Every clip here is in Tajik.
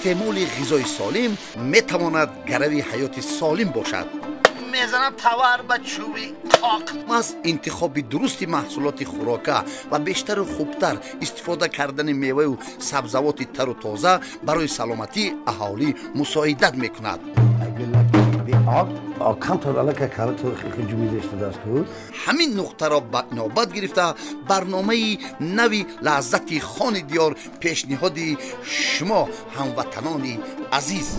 استعمال غذای سالم میتواند گروی حیات سالم باشد. میزنم تاور به چوبی کاک. از انتخاب درست محصولات خوراکه و بیشتر و خوبتر استفاده کردن میوه و سبزیجات تر و تازه برای سلامتی اهالی مساعدت میکند. همین نقطه را به نوبت گرفته برنامه نوی لذت خان دیار پیشنهاد شما هموطنان عزیز.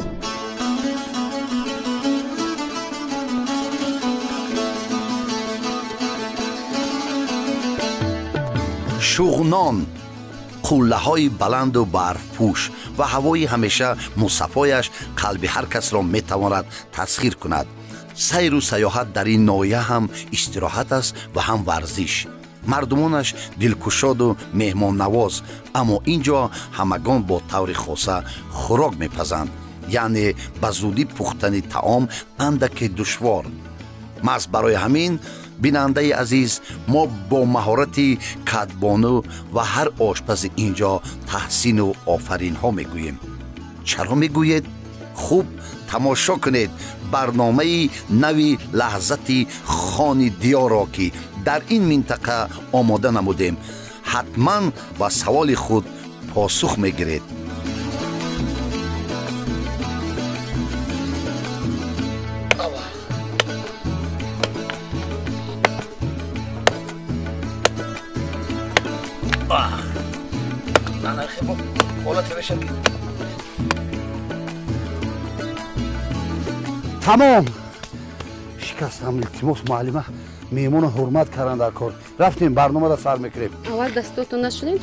شغنان، قله های بلند و برف پوش و هوای همیشه مصفایش قلب هر کس را می تواند تسخیر کند. سیر و سیاحت در این ناحیه هم استراحت است و هم ورزش. مردمانش دلکشاد و مهمان نواز، اما اینجا همگان با طور خاصه خوراک میپزند، یعنی به زودی پختن طعام اندک دشوار. ماست برای همین بیننده عزیز ما با مهارت کدبانو و هر آشپز اینجا تحسین و آفرین ها میگوییم. چرا میگوید؟ خوب تماشا کنید برنامه نوی لحظت خان دیار را که در این منطقه آماده نمودیم. حتما با سوال خود پاسخ میگیرید. تمام شکستم. التماس معلمه میمون حرمت کردن در کار. رفتیم برنامه را سر میکنیم. اول دستاتون نشلیم؟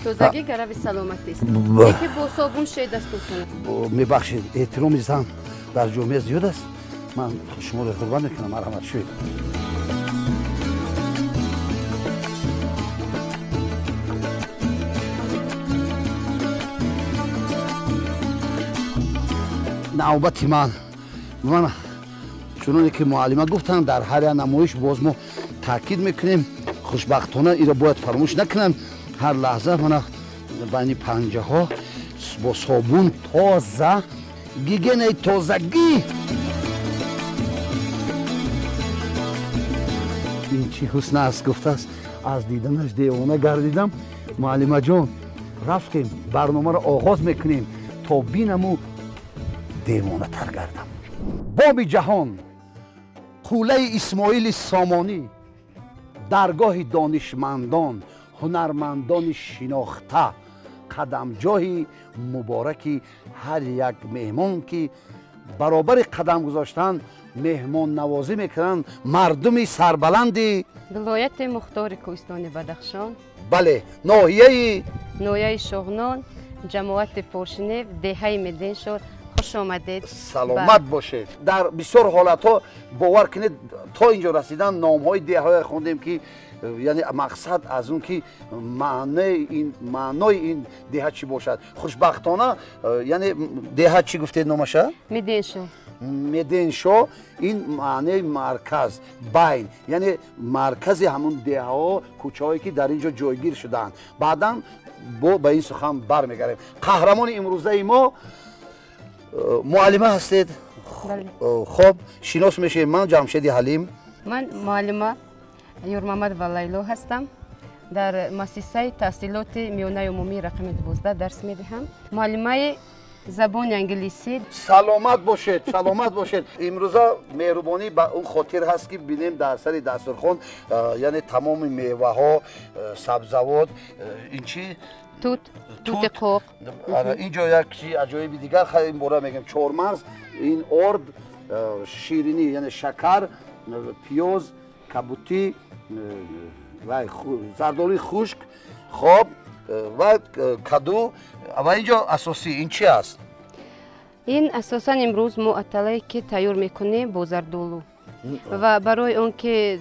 تازگی گروی سلامتی است. یکی با صابون شوید دستاتون. میبخشید احترام زن در جامعه زیاد است. من شما را قربان میکنم. مرحمت شوید. نوبت من چونانی که معلمه گفتن در هر نمایش باز ما تاکید میکنیم خوشبختانه این را باید فراموش نکنن. هر لحظه من بین پنجه ها با صابون تازه گیگن تازگی. این چی حسن است گفته است. از دیدنش دیوانه گردیدم. معلمه جان رفتیم برنامه را آغاز میکنیم تا بینمو دیوانه تر گردم. بام جهان، قوله اسماعیل سامانی، درگاه دانشمندان، هنرمندان شناخته، قدمجاه مبارکی هر یک مهمان که برابر قدم گذاشتن مهمان نوازی میکنن مردم سربلند ولایت مختار کوهستان بدخشان. بله، ناحیه شغنان، جماعت پاشنیو، دهه مدینشور. خوش آمدید. سلامت باشید. در بسیار حالت ها باور کنید تا اینجا رسیدن نام های ده های خوندیم که یعنی مقصد از اون که معنای این ده چی باشد. خوشبختانه یعنی ده چی گفتید نامشه؟ مدینشو. این معنی مرکز بین، یعنی مرکز همون ده ها کوچه هایی که در اینجا جایگیر شدن. بعدا به این سخن برمیگردیم. قهرمان امروزه ما معلمه هستید؟ خب شناس میشه. من جمشید حلیم. من معلمه یورمحمد ولیلو هستم. در مؤسسه تحصیلات میانه عمومی رقم 12 درس میدهم. معلمه زبان انگلیسی. سلامت باشید. سلامت باشید. امروزا مهربانی به اون خاطر هست که بینیم در سر دسترخوان یعنی تمام میوه ها، سبزیجات، این چی؟ توت قوق. اینجا یک چیز عجایب دیگر خیلی باره میگم چهارمغز، این ارد، شیرینی یعنی شکر، پیاز، کبوتی و زردآلو خشک، خب و کدو. و اینجا اساسی این چی است؟ این اساسا امروز ما اطلاعی که تیار میکنیم با زردآلو و برای اون که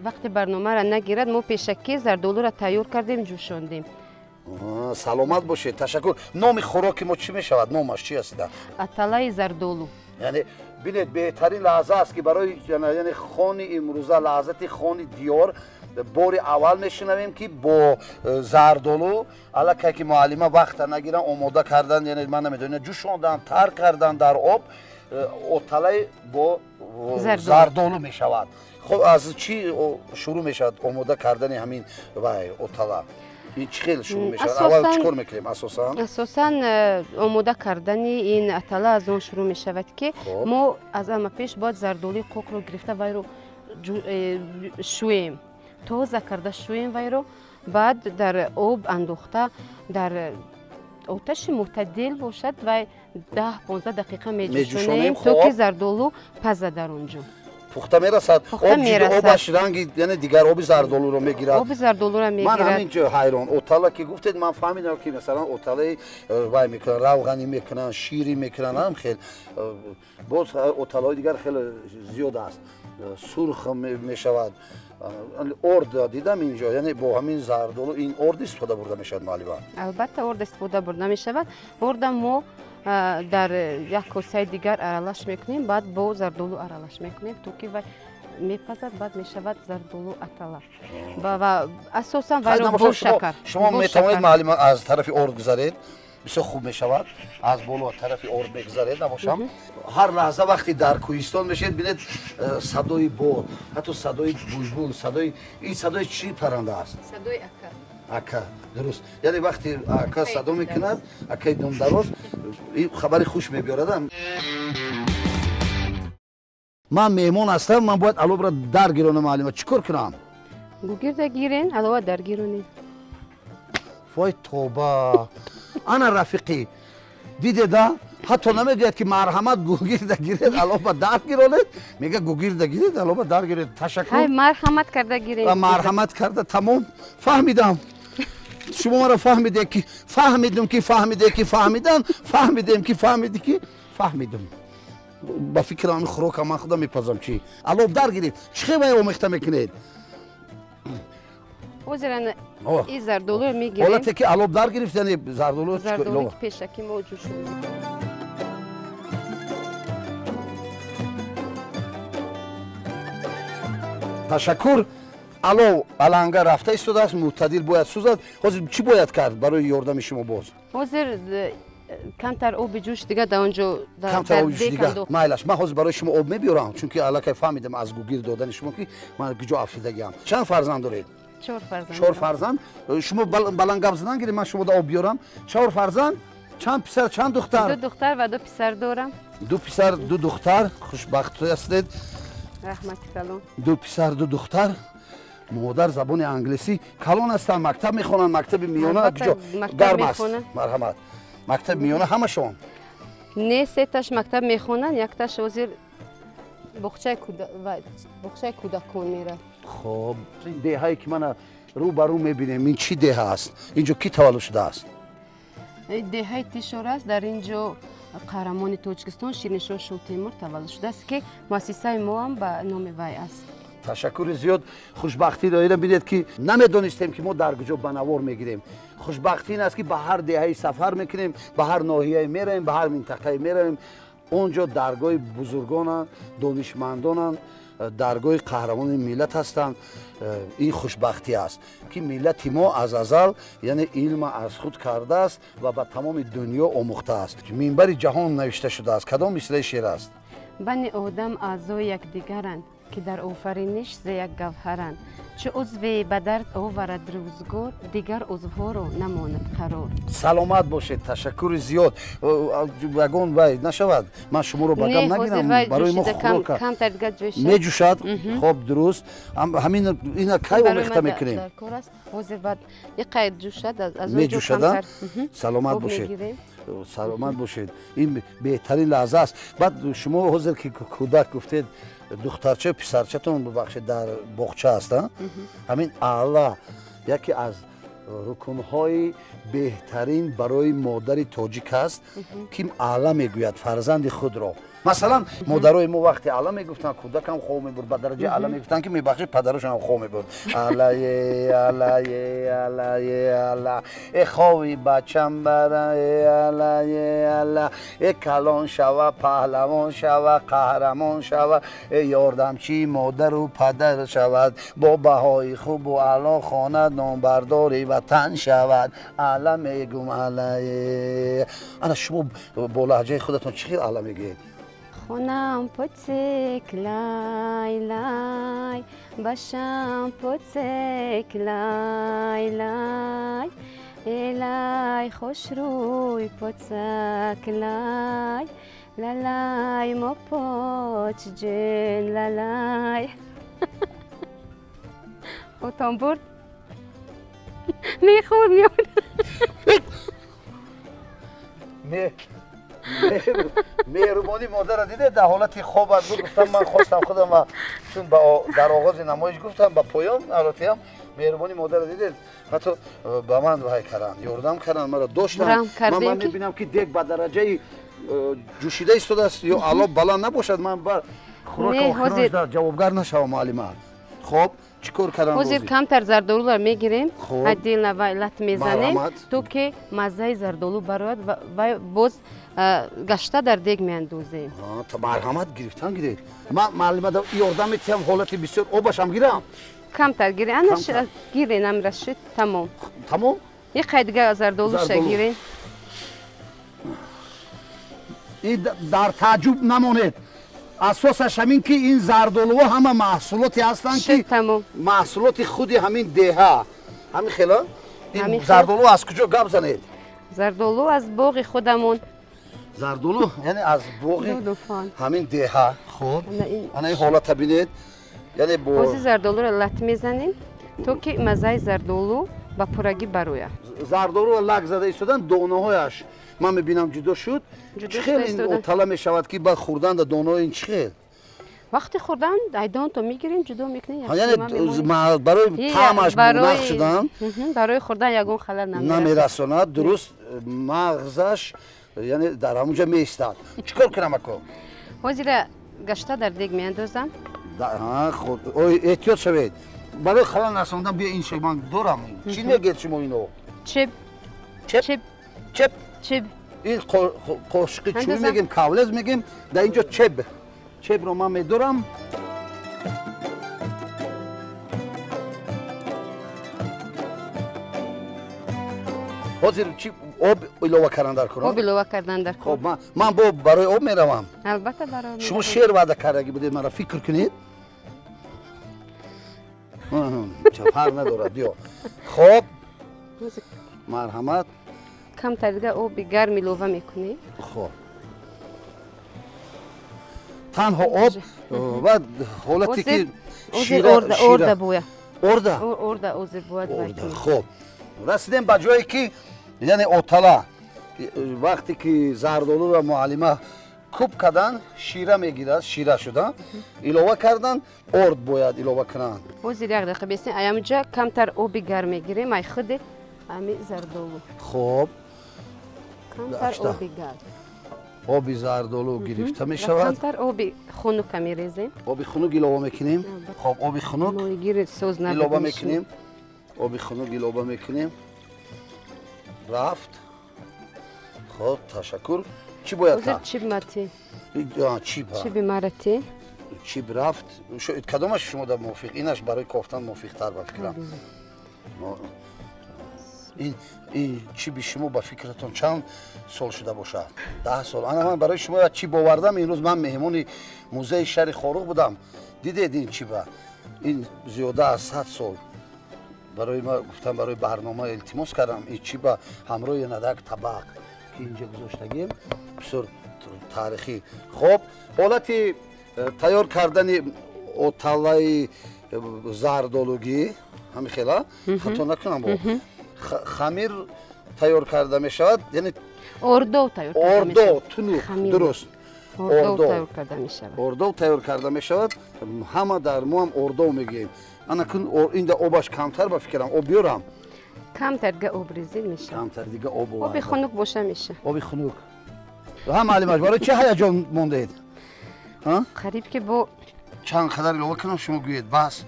وقتی برنامه را نگیرد ما پیشکی زردآلو را تیار کردیم جوشاندیم. سلامت باشید. تشکر. نام خوراک ما چی می شود؟ نامش چی است؟ اطلاعی زردآلو. یعنی ببینید بهترین لحظه است که برای یعنی خان امروزه لحظت خان دیار باری اول میشنویم که با زردالو الکی که معلمه وقت نگیرن آماده کردن، یعنی من نمیدونم جوشوندن تر کردن در آب اوتاله با زردالو میشود. خب از چی شروع میشود آماده کردن همین اوتاله؟ این چی خیلی شروع میشود؟ اول چیکار میکنیم اساسا آماده کردن این اوتاله از اون شروع میشود که ما از اما پیش باید زردالوی قوق رو گرفته وای رو شویم، تازه کرده شویم وای رو، بعد در آب انداخته در آتش معتدل باشد و 10-15 دقیقه میجوشانیم تا که زردالو پزه در اونجا پخته میرسد. آبش رنگ یعنی دیگر آب زردالو رو میگیرد. آب زردالو رو میگیرد. من همینجا حیران اوتاله که گفتید من فهمیدم که مثلا اوتاله وای میکنن روغنی میکنن شیری میکنن، هم خیلی باز اوتالهای دیگر خیلی زیاد است، سرخ میشود. ارد دیدم اینجا، یعنی با همین زردالو این ارد استفاده برده میشود معلمان؟ البته ارد استفاده برده میشود. ارد ما در یک کاسه دیگر ارالش میکنیم، بعد با زردالو ارالش میکنیم تا که میپزد، بعد میشود زردالو اوتاله و اساسا وای رو با شکر. شما میتوانید معلمان از طرف ارد گذارید، بسیار خوب میشود. از بالا طرف ارد میگذارید نباشم. هر لحظه وقتی در کوهستان میشید ببینید صدای باد، حتی صدای بلبل، این صدای چی پرنده است؟ صدای اکا. درست، یعنی وقتی اکا صدا میکند، اکای دم دراز، این خبری خوش میبیاردم. من میمون هستم، من باید علوب را درگیرونم معلم. چیکار کنم؟ گوگرد گیرین علاوه درگیرونید. وای توبه. انا رفیقی دیده حتی نمیگه که مرحمت گوگرد گیرید علاوه درگیرونید، میگه گوگرد گیرید علاوه درگیرید. تشکر. های مرحمت کرده گیرید. مرحمت کرده. تمام فهمیدم. شما مرا فهمیده که فهمیدم که فهمیده که فهمیدم، فهمیدم که فهمیده که فهمیدم. با فکر آن خوراک من خدا میپزم چی علاوه درگیرید. چه خیلی آمیخته میکنید؟ وزیران این زردالو رو میگیریم. حالتی که علوب در گرفت یعنی زردالو که پیشکی موجود شد. تشکر. علو علنگه رفته ایستاده است، معتدل باید سوزد. حاضر چی باید کرد برای یاردم شما باز؟ حاضر کمتر آب جوش دیگه در اونجا کمتر آب جوش دیگه مایلش. من حاضر برای شما آب میبیارم چون که الکی فهمیدم از گوگیر دادن شما که من گجا افسردگی ام. چند فرزند دارید؟ 4 فرزند. 4 فرزند. شما بلند گپ زدن گیرید من شما دا آب بیارم. 4 فرزند. چند پسر چند دختر؟ 2 دختر و 2 پسر دارم. 2 پسر 2 دختر. خوشبخت هستید. رحمت کلان. 2 پسر 2 دختر. مادر زبان انگلیسی کلان هستن، مکتب میخونن، مکتب میانه گرم است. مرحمت. مکتب میانه همشون؟ نه 3 تاش مکتب میخونن، 1 تاش وزیر بخچه کودکان میره. خب این دههایی که من رو برو میبینم این چی دهه است؟ اینجا کی تولد شده است؟ دهه تیشور است. در اینجا قهرمان تاجیکستان شیرینشاه شاه تیمور تولد شده است که مؤسسه ما هم به نام وی است. تشکر زیاد. خوشبختی دارید ببینید که نمیدونستیم که ما در کجا بنوار میگیریم. خوشبختی این است که به هر دهه سفر میکنیم، به هر ناحیه میریم، به هر منطقه میریم. اونجا درگاه بزرگان، دانشمندان، درگاه قهرمان ملت هستند. این خوشبختی است که ملت ما از ازل یعنی علم از خود کرده است و به تمام دنیا آموخته است. منبر جهان نوشته شده است. کدام مثل شعر است؟ بنی آدم اعضای یکدیگرند که در آفرینش ز یک گوهرند. چه عضوی به درد آورد روزگار، دیگر عضوها را نماند قرار. سلامت باشید. تشکر زیاد. وگون وای نشود من شما رو بگم نگیرم، برای ما خوراک میجوشد. خب درست. همین اینا کی آمیخته میکنیم؟ حاضر بعد یک قید جوشد از اونجا کمتر. سلامت باشید. سلامت باشید. این بهترین لحظه است. بعد شما حاضر که کودک گفتید دخترچه پسرچه تون ببخشید در باغچه هست، همین اعلا یکی از رکنهای بهترین برای مادر تاجیک است که اعلا میگوید فرزند خود را مثلا مادرای ما وقتی اعلا میگفتن کودکم خوب میبرد به درجه اعلا میگفتن که میبخشید پدرشون هم خوب میبرد الله الله الله الله ای خوی بچم برای الله الله ای کلان شوه پهلوان شوه قهرمان شوه ای یاردمچی مادر و پدر شود با بهای خوب و اعلا خواند نامبرداری وطن شود اعلا میگم الله. انا شما با لهجه خودتون چی اعلا میگید؟ خونم پوچک لای لای باشم پوچک لای لای لای خوش روی پوچک لای لالای ما پوچ جن لالای خودتان برد میخور میاد مهربانی مادر دیده در حالت خواب بود گفتم من خواستم خودم و چون در آغاز نمایش گفتم با پایان حالتی هم مهربانی مادر دیده حتی به من وای کردن یاردم کردن مرا داشتن من میبینم که دیگ به درجه جوشیده ایستاده است یا علا بلند نباشد من بر خوراک آخرانش در جوابگر نشوم معلم. خب چیکار کردن حضور کمتر زردالو را میگیریم عدیل نوای لط میزنیم تو که مزه زردالو برود و باز گشته در دیگ میاندازیم. تا مرحمت گرفتن گیرید من معلم یاردم میتیم حالت بسیار آبش هم گیرم کمتر گیری انش گیری نمیرشید تمام تمام یک قیدگه زردالوش گیریم. این در تعجب نمانید اساسش همین که این زردالو همه محصولاتی هستند که محصولات خودی همین دهه همین خیلی این زردالو از کجا گپ زنید؟ زردالو از باغ خودمون. زردالو یعنی از باغ همین دهه. خب انا این حالت ببینید یعنی با زردالو را لط میزنیم تو که مزه زردالو با پورگی برویه. زردالو را لگ زده ایستادن دانه هایش من میبینم جدا شد. چخیل این اوتالا میشود که بعد خوردن در دانه این چخیل؟ وقتی خوردن دایدان تو میگیریم جدا میکنیم. یعنی برای طعمش مناخ شدن برای خوردن یگون خلل نمیرساند درست مغزش یعنی در همونجا میستاد. چیکار کنم اکو؟ حاضر گشته در دیگ میاندازم. خود احتیاط شوید برای خلل نرساندن بیا این شی من دارم. چی میگید شما اینو؟ چپ چپ چپ چپ این قشقی چوی میگیم کاولز میگیم در اینجا چپ رو من میدارم. حاضر چی آب ایلوه کردن در کنم؟ آب ایلوه کردن در کنم. خب من برای آب میروم. البته برای شما شعر وعده کردگی بودید مرا فکر کنید. فرق ندارد بیا. خب مرحمت کمتر دیگه آب گرم ایلوه میکنی. خب تنها آب و حالتی که شیره ارده بویه ارده اوزه بوید. خب رسیدیم به جایی که یعنی اوتالا وقتی که زردالو را معلمه کوب کردن شیره میگیرد شیره شده ایلوه کردن ارد باید ایلوه کنن. وزیر یک دقیقه بیستین اینجا کمتر آب گرم میگیریم ای خود امی زردالو. خب کمتر آب گرم آب زردالو گرفته می شود. کمتر آب خنک میریزیم. آب خنک ایلوه میکنیم. خب آب خنک ایلوه میکنیم. آب خنک ایلوه میکنیم. رفت. خب تشکر. چی باید کرد؟ چیب ماتی. چیب مارتی. چیب رفت. کدامش شما در موافق؟ اینش برای کوفتن موافق تر با فکرم. این چیب شما با فکرتون چند سال شده باشه؟ 10 سال. من برای شما چیب آوردم. این روز من مهمون موزه شهر خاروق بودم. دیدید این چیبه؟ این زیاده از 100 سال. برای ما گفتم برای برنامه التماس کردم این چیبه همراه ندک طبق که اینجا گذاشتگیم بسیار تاریخی. خب حالتی تیار کردن اوتالای زردالوگی همین خیلی خطا نکنم با خمیر تیار کرده می شود یعنی اردو تیار کرده می شود. تنوق درست اردو تیار کرده می شود. همه در ما هم اردو میگیم. انا کن این آبش کمتر با فکرم آب بیارم. کمتر دیگه آب ریزی میشه. کمتر دیگه آب خنک باشه میشه. آب خنک. هم معلومش برای چه هیجان موندید؟ қариб ки бо чанд қадар илова кунам шумо гӯед бас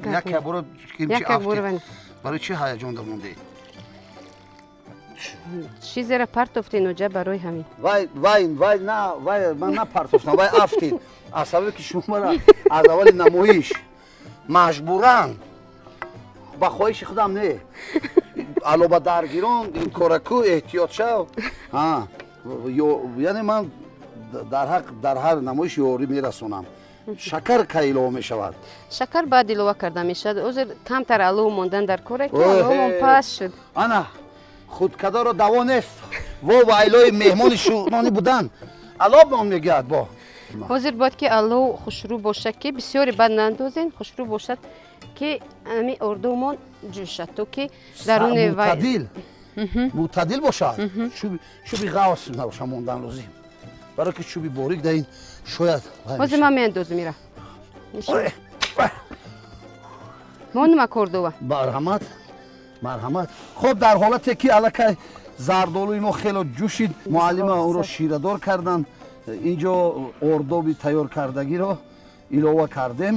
як бора кимчи афтед барои чи ҳаяҷонда мондед чизеро партофтед ноҷа барои ҳамин вай ман напартофтам вай афтед аз сабабе ки шуморо аз аввали намоиш маҷбуран ба хоҳиши худам не алоба даргирон ин кораку эҳтиёт шав яъне ман дар ҳар намоиш ёрӣ мерасонам шакар ка илова мешавад шакар баъд илова карда мешавад озир камтар алов мондан дар коре ки аловмон паст шуд ана худкадоро даво нест во вайлои меҳмони шӯронӣ будан алоб нон мегӯяд бо ҳозир бояд ки алов хушрӯ бошад ки бисёре бад нандозем хушрӯ бошад ки ҳамин ордомон ҷӯшад то ки даруни мӯътадил бошад чӯби ғавс набошад мондан лозим барои ки чӯби борик дар ин шояд ҳозир ман меандозам ира монума кордова марҳамат хуб дар ҳолате ки аллакай зардолуи мо хело ҷӯшид муаллима онро ширадор кардан инҷо ордоби тайёркардагиро илова кардем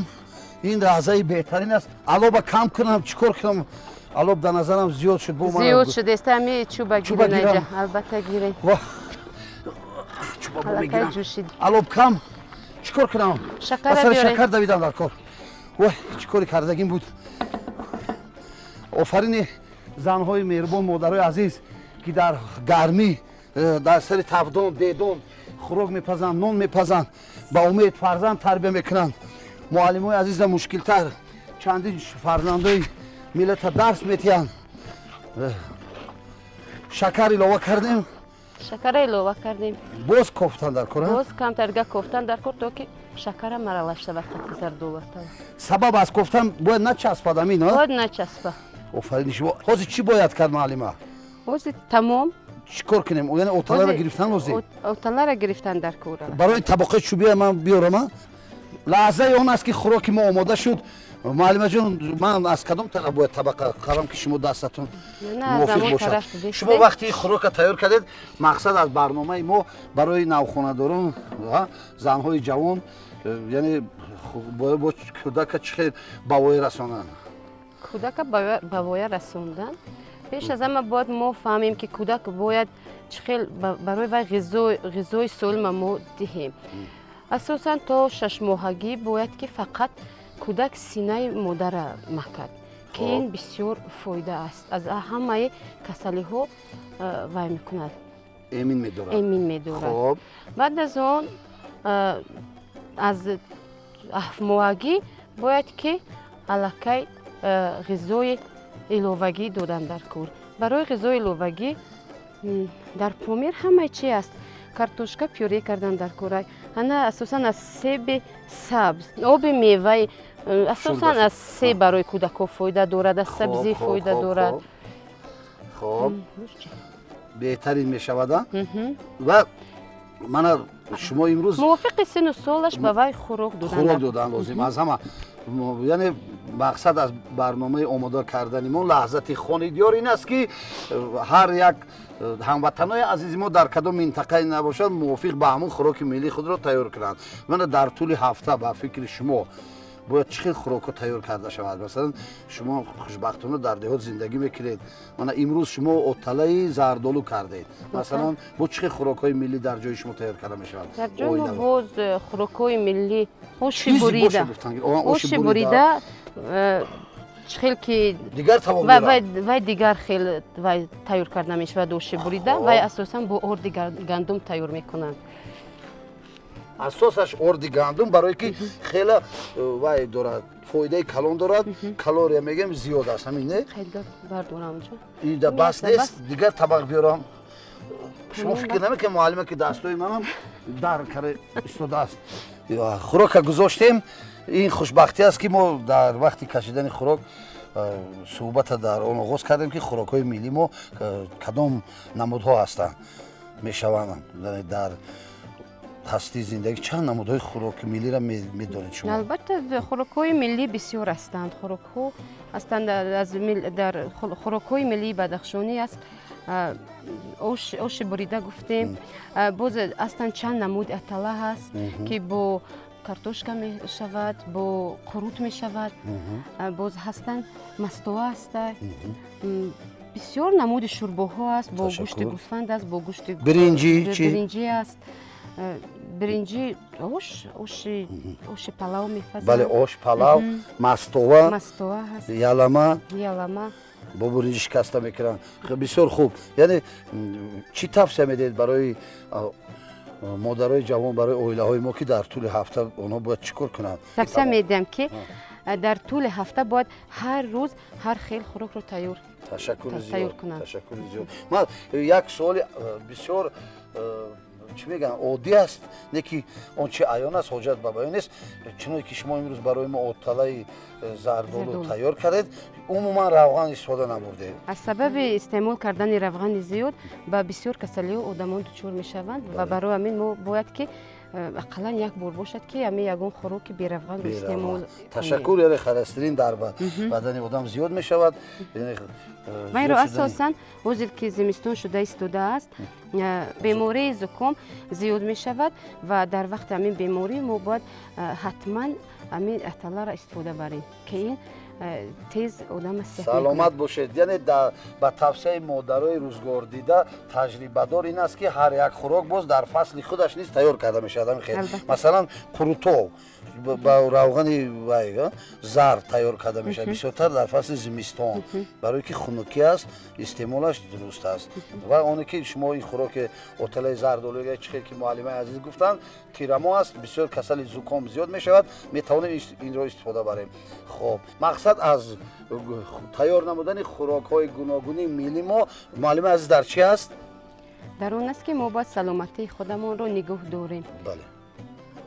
ин лаҳзаи беҳтарин аст алоба кам кунам чӣ кор кунам алоб дар назарам зиёд шуд зиёд шудест ами чӯба гирем наҷа албатта гирем чӯба мегирам алоб кам чӣ кор кунам асари шакар давидам дар кор вой чӣ кори кардагим буд офарини занҳои меҳрубон модарои азиз ки дар гармӣ дар сари тавдон дедон хӯрок мепазанд нон мепазанд ба умед фарзанд тарбия мекунанд муаллимои азиза мушкилтар чандин фарзандои миллата дарс метиҳанд шакар илова кардем шакара илова кардем боз кофтан дар кор боз камтарга кофтан дар кор то ки шакара маралаш шавад зардолатава сабаб аз кофтан бояд начаспад амин бояд начаспа офарини шумо ҳозир чӣ бояд кард муаллима ҳозир тамом чӣ кор кунем яъне оталаро гирифтан лозим оталаро гирифтан дар кор барои табақаи чӯбия ман биёрама лаҳзаи он аст ки хӯроки мо омода шуд муаллимаҷон ман аз кадом тараф бояд табақа қарам ки шумо дастатон мувофиқ бошад шумо вақти хӯрока тайёр кардед мақсад аз барномаи мо барои навхонадорон занҳои ҷавон яъне бояд бо кӯдака чӣ хел ба воя расонанд кӯдака ба воя расондан пеш аз ҳама бояд мо фаҳмем ки кӯдак бояд чӣ хел барои вай ғизои солима мо диҳем асосан то 6 моҳагӣ бояд ки фақат кӯдак синаи модара макад ки ин бисёр фоида аст аз ҳамаи касалиҳо вай мекунад эмин медорад баъд аз он аз 7 моҳагӣ бояд ки аллакай ғизои иловагӣ додан дар кор барои ғизои иловагӣ дар помир ҳамаи чи аст картошка пюре кардан дар кора ана асосан аз себи сабз оби меваи асосан аз себ барои кӯдакҳо фоида дорад аз сабзӣ фоида дорад хоб беҳтарин мешавад ва мана шумо имрӯз мувофиқи сину солаш ба вай хӯрок додан лозим аз ҳама яъне мақсад аз барномаи омода кардани мо лаҳзати хонидиёр ин аст ки ҳар як ҳамватанои азизи мо дар кадом минтақае набошад мувофиқ ба ҳамон хӯроки миллӣ худро тайёр кунанд мана дар тӯли ҳафта ба фикри шумо бояд чӣ хел хӯрокҳо тайёр карда шавад масалан шумо хушбахтона дар деҳот зиндагӣ мекунед мана имрӯз шумо оталаи зардолу кардед масалан бо чӣ хел хӯрокҳои миллӣ дар ҷои шумо тайёр карда мешавад дар ҷои мо боз хӯрокҳои миллӣ оши бурида чӣ хел ки вай дигар хел вай тайёр карда мешавад оши бурида вай асосан бо орди гандум тайёр мекунанд асосаш орди гандум барое ки хела вай дорад фоидаи калон дорад калория мегӯем зиёд аст ҳамин не ида бас нест дигар табақ биёрам шумо фикр намекунед муаллима ки дастои манам дар карда истодааст хӯрока гузоштем ин хушбахтӣ аст ки мо дар вақти кашидани хӯрок суҳбата дар он оғоз кардем ки хӯрокҳои миллӣ мо кадом намудҳо ҳастанд мешаванд дар ҳастии зиндагӣ чанд намудҳои хӯроки миллиро медонед шумо? албатта хӯрокҳои миллӣ бисёр ҳастанд. Хӯрокҳо ҳастанд дар хӯрокҳои миллии бадахшонӣ аст. Оши бурида гуфтем. Боз ҳастанд чанд намуди атала ҳаст ки бо картошка мешавад, бо қурут мешавад. Боз ҳастанд мастова аста. бисёр намуди шӯрбоҳо аст, бо гӯшти гӯсфанд аст, бо гӯшти биринҷи аст. Биринҷи оши палав мефазад. Бале, ош палав, мастова ҳаст, ялама ялама бо биринҷи шикаста мекунанд. Бисёр хуб. Яъне чӣ тавсия медиҳед барои модарои ҷавон, барои оилаҳои мо ки дар тӯли ҳафта онҳо бояд чӣ кор кунанд? Тавсия медиҳам ки дар тӯли ҳафта бояд ҳар рӯз ҳар хел хӯрокро тайёр кунанд. Ташаккури зиёд. Ман як суоли бисёр чӣ мегӯям оддӣ аст, не ки он чи аён аст, ҳоҷат ба баён нест. Чуноне ки шумо имрӯз барои мо оталаи зардолу тайёр кардед, умуман равған истифода набурдед. Аз сабаби истеъмол кардани равғани зиёд ба бисёр касалиҳо одамон дучор мешаванд ва барои ҳамин мо бояд ки ақаллан як бор бошад ки ҳамин ягон хӯроки беравғанро истеъмол кунем. Ташаккур, яъне холестерин дар бадани одам зиёд мешавад. майро асосан ҳозир ки зимистон шуда истодааст, бемории зуком зиёд мешавад ва дар вақти ҳамин беморӣ мо бояд ҳатман ҳамин аталаро истифода барем ки ин тез одама саломат бошед. Яъне ба тавсияи модарои рӯзгордида таҷрибадор ин аст ки ҳар як хӯрок боз дар фасли худаш низ тайёр карда мешавад. Масалан қурутҳо ба равғани зар тайёр карда мешавад, бисёртар дар фасли зимистон, барое ки хунукӣ аст, истеъмолаш дуруст аст. Ва оне ки шумо ин хӯроки оталаи зардолуга чӣ хел ки муаллимаи азиз гуфтанд, тирамо аст, бисёр касали зуком зиёд мешавад, метавонем инро истифода барем. Хоб, мақсад аз тайёр намудани хӯрокҳои гуногуни милли мо муаллимаи азиз дар чӣ аст? Дар он аст ки мо бояд саломатии худамонро нигоҳ дорем. Бале.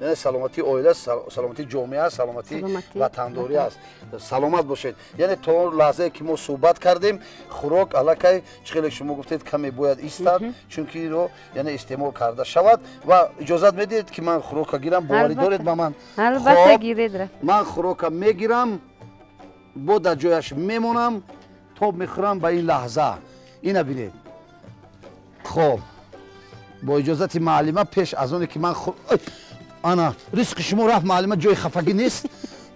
یعنی سلامتی اویله، سلامتی جامعه، سلامتی وطنداری است. سلامت باشید. یعنی تا لحظه که ما صحبت کردیم خوراک علاقه چخیلی شما گفتید کمی باید ایستاد چون که رو یعنی استعمال کرده شود و اجازه میدید که من خوراک گیرم باوری دارید با من؟ البته گیرید. من خوراک میگیرم با در جایش میمونم تا میخورم به این لحظه. اینو ببینید. خب با اجازه معلمه پیش از اون که من انا رزق شما رفت معلمه جای خفگی نیست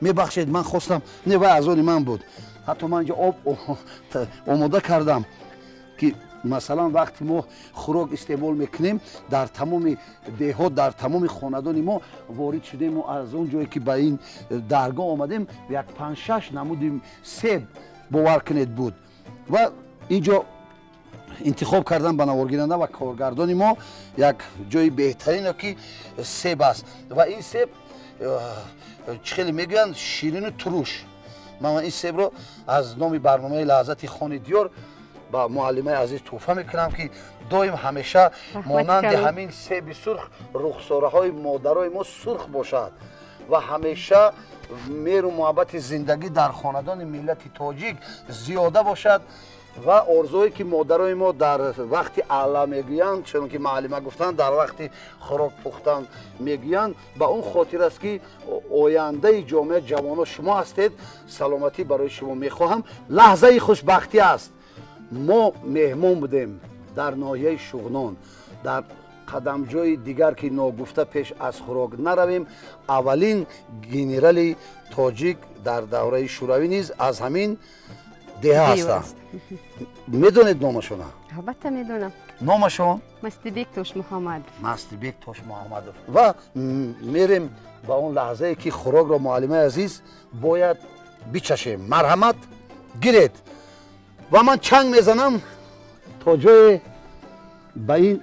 میبخشید من خواستم نه از اون من بود حتی من اینجا آب آماده کردم که مثلا وقتی ما خوراک استعمال میکنیم در تمام دهات در تمام خاندان ما وارد شدیم و از اون جایی که به این درگاه آمدیم یک 5-6 نمود سیب باور کنید بود و اینجا انتخاب کردن بنوار گیرنده و کارگردان ما یک جای بهترین که سیب است و این سیب خیلی میگویند شیرین و تروش. من این سیب رو از نام برنامه لحظت خانه دیار با معلمه عزیز تحفه میکنم که دائم همیشه مانند همین سیب سرخ رخساره های مادرای ما سرخ باشد و همیشه مهر و محبت زندگی در خاندان ملت تاجیک زیاده باشد و آرزویی که مادرای ما در وقتی علا میگویند چون که معلمه گفتن در وقتی خوراک پختن میگویند با اون خاطر است که آینده جامعه جوانان شما هستید. سلامتی برای شما میخواهم. لحظه خوشبختی است ما مهمان بودیم در ناحیه شغنان در قدمجوی دیگر که ناگفته پیش از خوراک نرویم. اولین گنرال تاجیک در دوره شوروی نیز از همین دیه هستند. میدونید نامشون؟ البته میدونم. نامشون؟ مستیبک توش محمد. مستیبک توش محمد. و میریم با اون لحظه که خوراک را معلمه عزیز باید بچشیم. مرحمت گیرید و من چنگ میزنم تا جای با این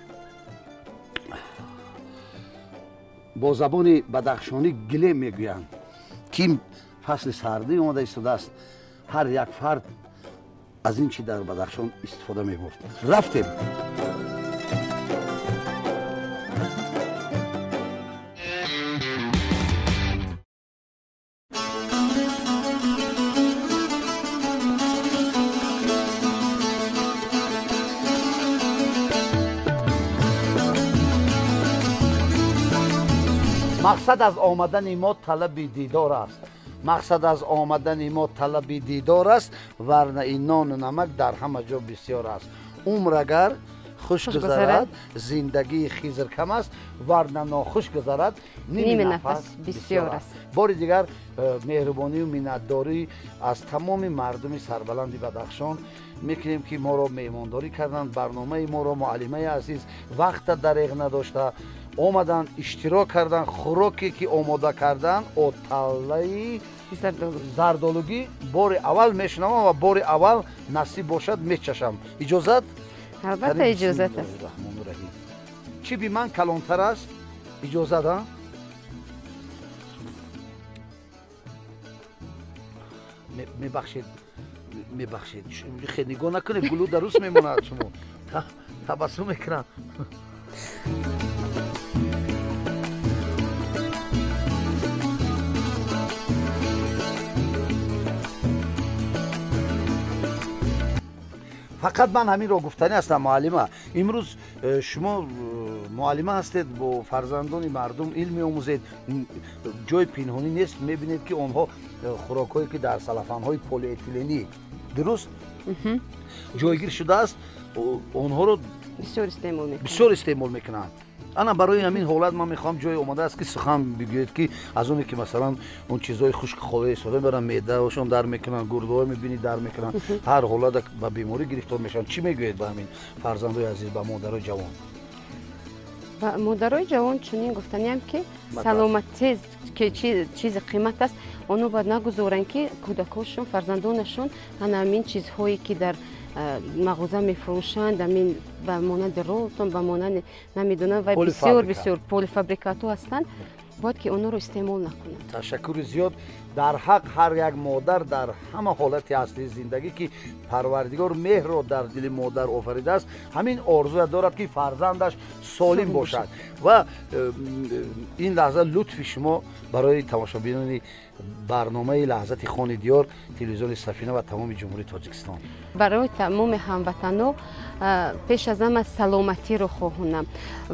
با زبان بدخشانی گله میگویند که فصل سردی اومده ایستاده است. هر یک فرد از این چی در بدخشان استفاده می‌برد. رفتیم. مقصد از آمدن ما طلب دیدار است. مقصد از آمدن ما طلب دیدار است، ورنه این نان و نمک در همه جا بسیار است. عمر اگر خوش گذرد زندگی خیزر کم است، ورنه ناخوش گذرد نیم نفس بسیار است. بار دیگر مهربانی و منتداری از تمام مردم سربلند بدخشان میکنیم که ما را مهمانداری کردند. برنامه ما را معلمه عزیز وقت دریغ نداشته آمدن اشتراک کردن. خوراکی که آماده کردن آتله زردآلوگی بار اول میشنوم و بار اول نصیب باشد میچشم. اجازت؟ البته اجازت است. چی بی من کلانتر است؟ اجازت ها؟ میبخشید خیلی نگاه نکنه گلو درست میماند. شما تبسم میکنم. فقط من همین رو گفتنی هستم معلمه. امروز شما معلمه هستید، با فرزندان مردم علم می‌آموزید. جای پنهانی نیست، می‌بینید که آنها خوراکایی که در سلفان‌های پلی اتیلنی درست جایگیر شده است آنها رو بسیار استعمال میکنند. انا برای همین حالت من میخوام جای اومده است که سخن بگوید که از اونی که مثلا اون چیزای خشک خواه استفاده برن معده هاشون در میکنن، گرده‌ها میبینید در میکنن، هر حالت به بیماری گرفتار میشن. چی میگوید به همین فرزندای عزیز، به مادرای جوان؟ و مادرای جوان چنین گفتنیم که سلامتی که چیز قیمت است، اونو باید نگذارن که کودکاشون فرزندانشون همین چیزهایی که در مغازه میفروشند همین به مانند رولتون به مانند نمیدونم و بسیار پول فابریکاتو هستند، باید که اونو رو استعمال نکنند. تشکر زیاد در حق هر یک مادر در همه حالت اصلی زندگی که پروردگار مهر را در دل مادر آفریده است، همین آرزو دارد که فرزندش سالم باشد. و این لحظه لطف شما برای تماشابینان برنامه لحظت خان دیار تلویزیون سفینه و تمام جمهوری تاجیکستان، برای تمام هموطنان پیش از همه سلامتی رو خواهونم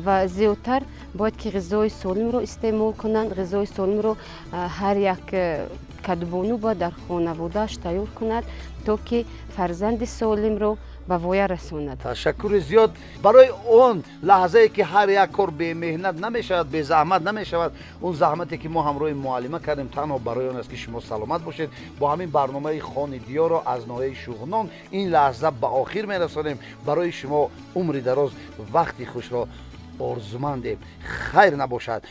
و زیادتر باید که غذای سالم رو استعمال کنند. غذای سالم رو هر یک کدوبانو باید در خانواده‌اش تیار کند تا که فرزند سالم رو به وای رساند. تشکر زیاد. برای اون لحظه ای که هر یک کار به مهنت نمیشود، به زحمت نمیشود، اون زحمتی که ما همراه معلمه کردیم تنها برای اون است که شما سلامت باشید. با همین برنامه خان دیار را از ناحیه شغنان این لحظه به آخر میرسانیم. برای شما عمری دراز، وقتی خوش را آرزومندیم. خیر نباشد.